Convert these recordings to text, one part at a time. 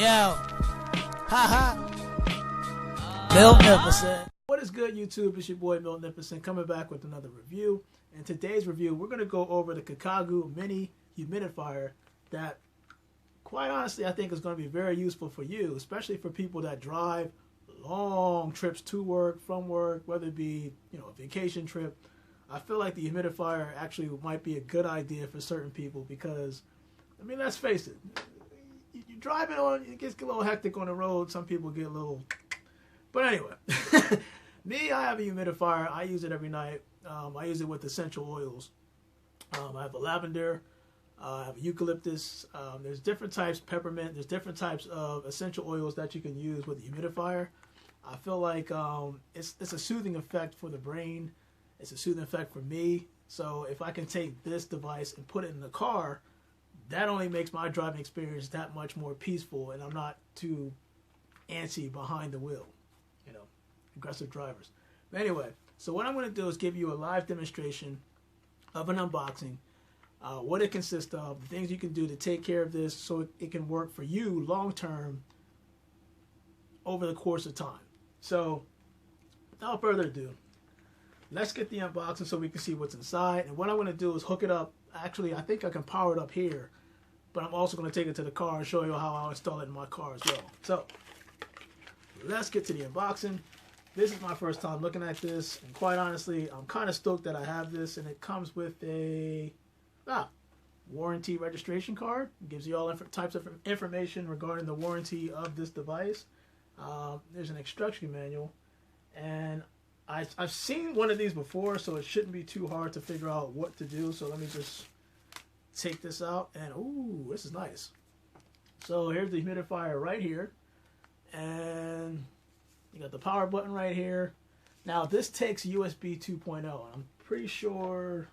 Yo. Ha ha. Bill Nicholson. What is good, YouTube? It's your boy Bill Nicholson coming back with another review. In today's review, we're going to go over the CaCagoo mini humidifier that, quite honestly, I think is going to be very useful for you, especially for people that drive long trips to work, from work, whether it be, a vacation trip. I feel like the humidifier actually might be a good idea for certain people because, let's face it, you drive it on, it gets a little hectic on the road. Some people get a little, but anyway, me, I have a humidifier. I use it every night. I use it with essential oils. I have a lavender, I have a eucalyptus. There's different types, peppermint. There's different types of essential oils that you can use with the humidifier. I feel like it's a soothing effect for the brain. It's a soothing effect for me. So if I can take this device and put it in the car, that only makes my driving experience that much more peaceful, and I'm not too antsy behind the wheel. Aggressive drivers. But anyway, so what I'm going to do is give you a live demonstration of an unboxing, what it consists of, the things you can do to take care of this so it can work for you long term over the course of time. So without further ado, let's get the unboxing so we can see what's inside. And what I'm going to do is hook it up. Actually, I think I can power it up here, but I'm also going to take it to the car and show you how I'll install it in my car as well. So let's get to the unboxing. This is my first time looking at this, and quite honestly, I'm kind of stoked that I have this, and it comes with a warranty registration card. It gives you all types of information regarding the warranty of this device. There's an instruction manual, and I've seen one of these before, so it shouldn't be too hard to figure out what to do. So let me just take this out, and ooh, this is nice. So here's the humidifier right here, and you got the power button right here. Now this takes USB 2.0. I'm pretty sure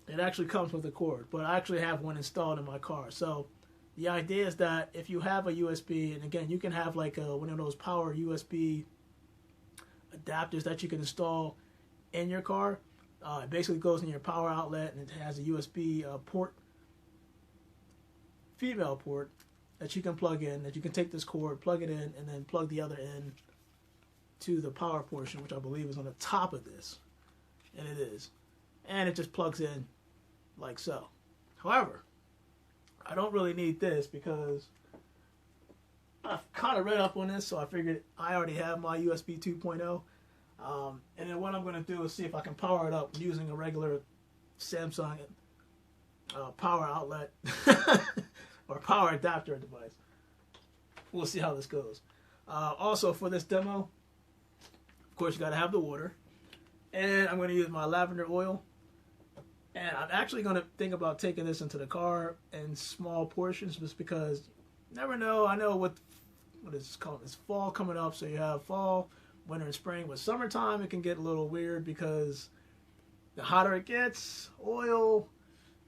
it actually comes with a cord, but I actually have one installed in my car. So the idea is that if you have a USB, and again, you can have like one of those power USB adapters that you can install in your car. It basically goes in your power outlet, and it has a USB port, female port, that you can plug in, that you can take this cord, plug it in, and then plug the other end to the power portion, which I believe is on the top of this. And it is. And it just plugs in like so. However, I don't really need this because I've kind of read up on this, so I figured I already have my USB 2.0. And then what I'm going to do is see if I can power it up using a regular Samsung power outlet or power adapter device. We'll see how this goes. Also, for this demo, of course, you got to have the water. And I'm going to use my lavender oil. And I'm actually going to think about taking this into the car in small portions, just because you never know. I know what is called. It's fall coming up, so you have fall, winter, and spring. But summertime, it can get a little weird because the hotter it gets, oil,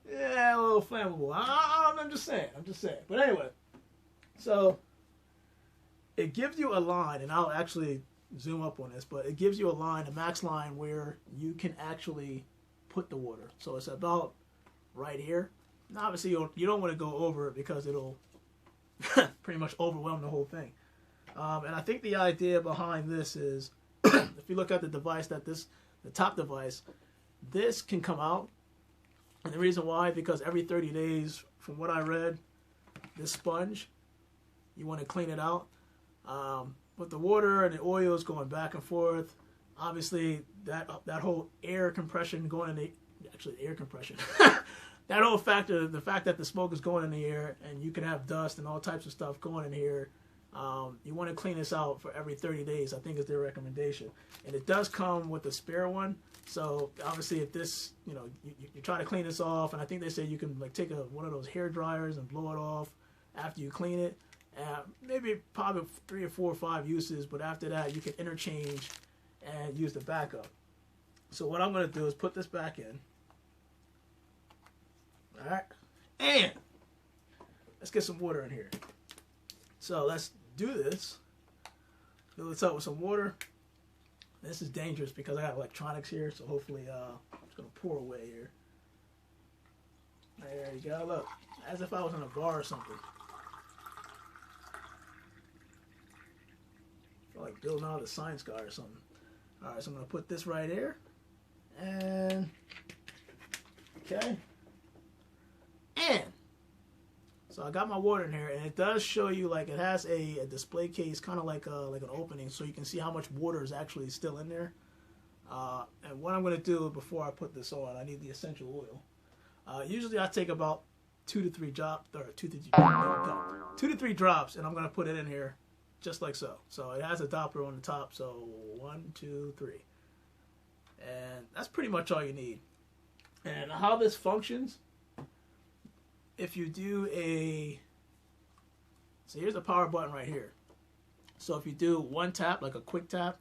yeah, a little flammable. I'm just saying. But anyway, so it gives you a line, and I'll actually zoom up on this, but it gives you a line, a max line, where you can actually put the water. So it's about right here. Now, obviously, you don't want to go over it because it'll pretty much overwhelm the whole thing. And I think the idea behind this is, if you look at the device, the top device, this can come out. And the reason why, because every 30 days, from what I read, this sponge, you want to clean it out. With the water and the oils going back and forth, obviously that whole air compression going in the, actually air compression, that whole factor, the fact that the smoke is going in the air and you can have dust and all types of stuff going in here, you want to clean this out for every 30 days, I think is their recommendation. And it does come with a spare one. So obviously, if this, you try to clean this off, and I think they say you can like take one of those hair dryers and blow it off after you clean it. Maybe probably 3 or 4 or 5 uses, but after that, you can interchange and use the backup. So what I'm going to do is put this back in. All right, and let's get some water in here. So let's do this. Fill this up with some water. This is dangerous because I got electronics here, so hopefully it's going to pour away here. There you go, look. as if I was in a bar or something. I feel like Bill Nye the Science Guy or something. All right, so I'm gonna put this right here, and okay, and so I got my water in here, and it does show you, like, it has a display case, kind of like an opening, so you can see how much water is actually still in there. And what I'm gonna do before I put this on, I need the essential oil. Usually I take about 2 to 3 drops, or 2 to 3 drops, and I'm gonna put it in here just like so. So it has a Doppler on the top, so 1, 2, 3. And that's pretty much all you need. And how this functions, if you do so here's the power button right here. So if you do one tap, like a quick tap,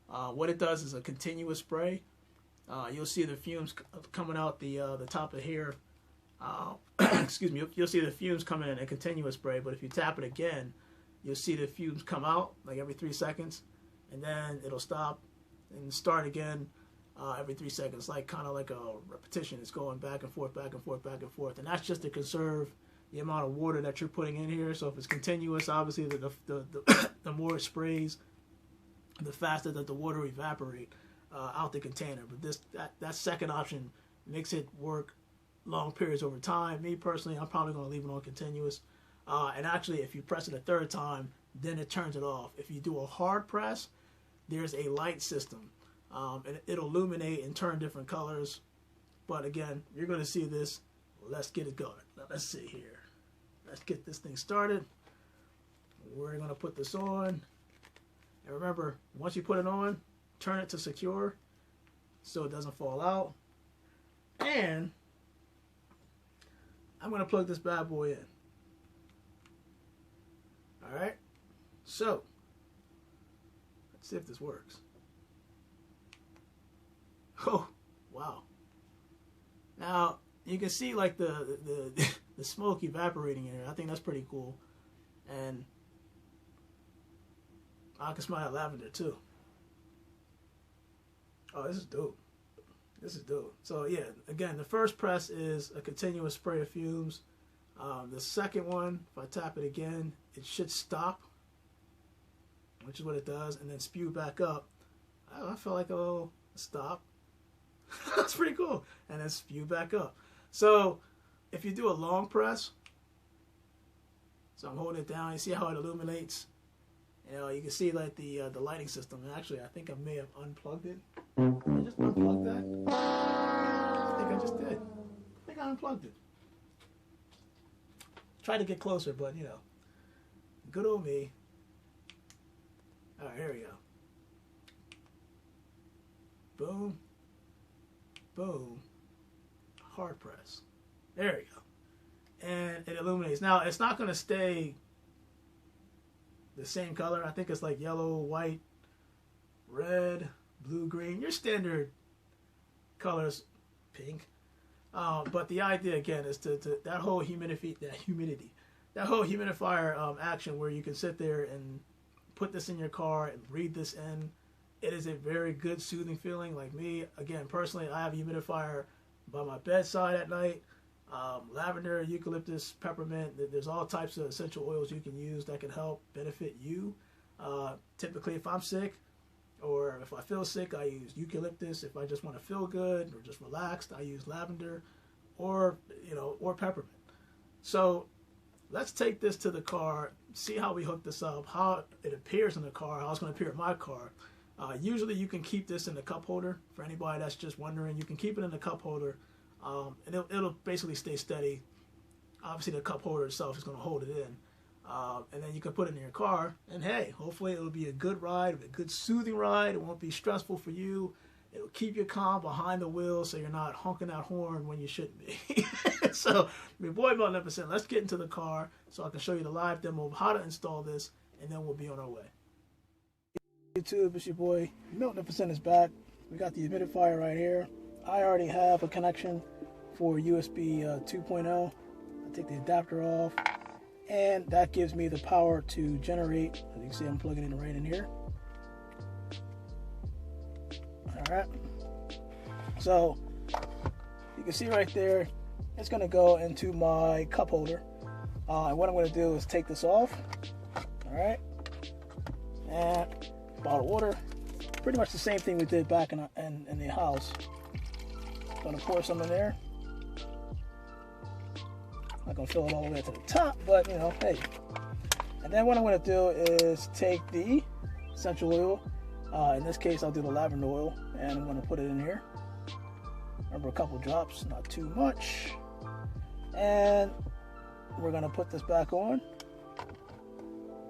what it does is a continuous spray. You'll see the fumes coming out the top of here. Excuse me, you'll see the fumes coming in a continuous spray, but if you tap it again, you'll see the fumes come out like every 3 seconds, and then it'll stop and start again every 3 seconds, like kind of like a repetition. It's going back and forth, back and forth, back and forth, and that's just to conserve the amount of water that you're putting in here. So if it's continuous, obviously the more it sprays, the faster that the water evaporate out the container. But that second option makes it work long periods over time. Me personally, I'm probably going to leave it on continuous. And actually, if you press it a third time, then it turns it off. If you do a hard press, there's a light system. And it'll illuminate and turn different colors. But again, you're going to see this. Let's get it going. Let's see here. Let's get this thing started. We're going to put this on. And remember, once you put it on, turn it to secure so it doesn't fall out. And I'm going to plug this bad boy in. Alright, so let's see if this works. Oh, wow. Now, you can see like the smoke evaporating in here. I think that's pretty cool. And I can smell that lavender too. Oh, this is dope. This is dope. So yeah, again, the first press is a continuous spray of fumes. The second one, if I tap it again, it should stop, which is what it does, and then spew back up. I feel like a little stop. That's pretty cool. And then spew back up. So if you do a long press, so I'm holding it down, you see how it illuminates? You know, you can see like the lighting system. And actually, I think I may have unplugged it. Did I just unplug that? I think I just did. I think I unplugged it. Try to get closer, but you know, good old me. All right, here we go. Boom, boom, hard press. There we go. And it illuminates. Now, it's not going to stay the same color. I think it's like yellow, white, red, blue, green. Your standard colors, pink. But the idea again is to that whole that whole humidifier action where you can sit there and put this in your car and breathe this in. It is a very good soothing feeling. Like me, again, personally, I have a humidifier by my bedside at night. Lavender, eucalyptus, peppermint. There's all types of essential oils you can use that can help benefit you. Typically, if I'm sick or if I feel sick, I use eucalyptus. If I just want to feel good or just relaxed, I use lavender or peppermint. So let's take this to the car, see how we hook this up, how it appears in the car, how it's going to appear in my car. Usually you can keep this in the cup holder. For anybody that's just wondering, you can keep it in the cup holder, and it'll basically stay steady. Obviously the cup holder itself is going to hold it in. And then you can put it in your car, and hey, hopefully it'll be a good ride, a good soothing ride. It won't be stressful for you. It'll keep you calm behind the wheel so you're not honking that horn when you shouldn't be. So, your boy Milton%, let's get into the car so I can show you the live demo of how to install this, and then we'll be on our way. YouTube, it's your boy Milton% is back. We got the humidifier right here. I already have a connection for USB 2.0. I take the adapter off, and that gives me the power to generate. As you can see, I'm plugging it right in here. Alright, so you can see right there, it's going to go into my cup holder. And what I'm going to do is take this off. All right. And bottle of water. Pretty much the same thing we did back in the house. Going to pour some in there. Not going to fill it all the way to the top, but you know, hey. And then what I'm going to do is take the essential oil. In this case, I'll do the lavender oil, and I'm going to put it in here. Remember, a couple drops, not too much. And we're going to put this back on.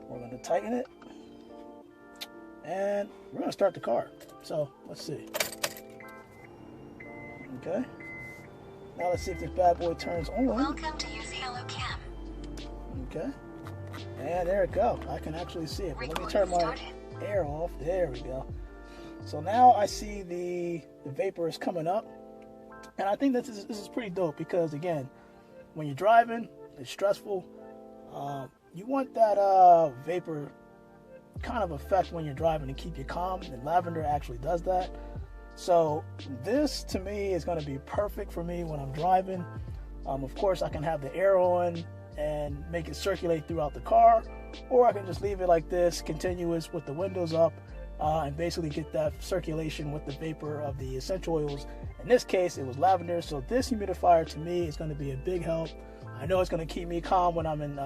We're going to tighten it. And we're going to start the car. So, let's see. Okay. Now let's see if this bad boy turns on. Welcome to use Hello Cam. Okay. And there it go. I can actually see it. But let me turn my air off. There we go. So now I see the vapor is coming up. And I think this is pretty dope because, again, when you're driving, it's stressful. You want that vapor kind of effect when you're driving to keep you calm. And lavender actually does that. So this, to me, is going to be perfect for me when I'm driving. Of course, I can have the air on and make it circulate throughout the car, or I can just leave it like this, continuous with the windows up, and basically get that circulation with the vapor of the essential oils. In this case, it was lavender, so this humidifier to me is going to be a big help. I know it's going to keep me calm when I'm in,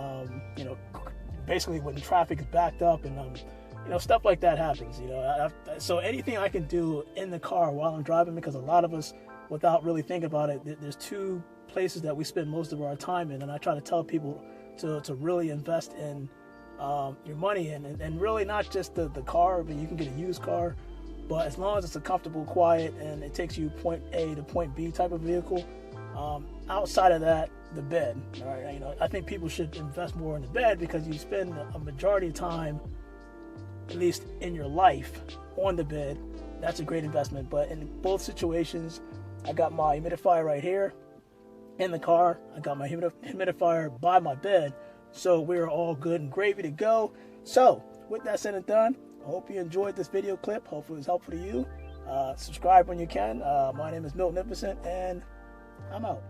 basically when traffic is backed up and stuff like that happens. So anything I can do in the car while I'm driving, because a lot of us, without really thinking about it, there's two places that we spend most of our time in, and I try to tell people to really invest in your money and really not just the car, but you can get a used car, but as long as it's a comfortable, quiet, and it takes you point A to point B type of vehicle. Outside of that, the bed. All right, I think people should invest more in the bed because you spend a majority of time, at least in your life, on the bed. That's a great investment. But in both situations, I got my humidifier right here in the car. I got my humidifier by my bed. So we're all good and gravy to go. So with that said and done, I hope you enjoyed this video clip. Hopefully it was helpful to you. Subscribe when you can. My name is Milton Nicholson, and I'm out.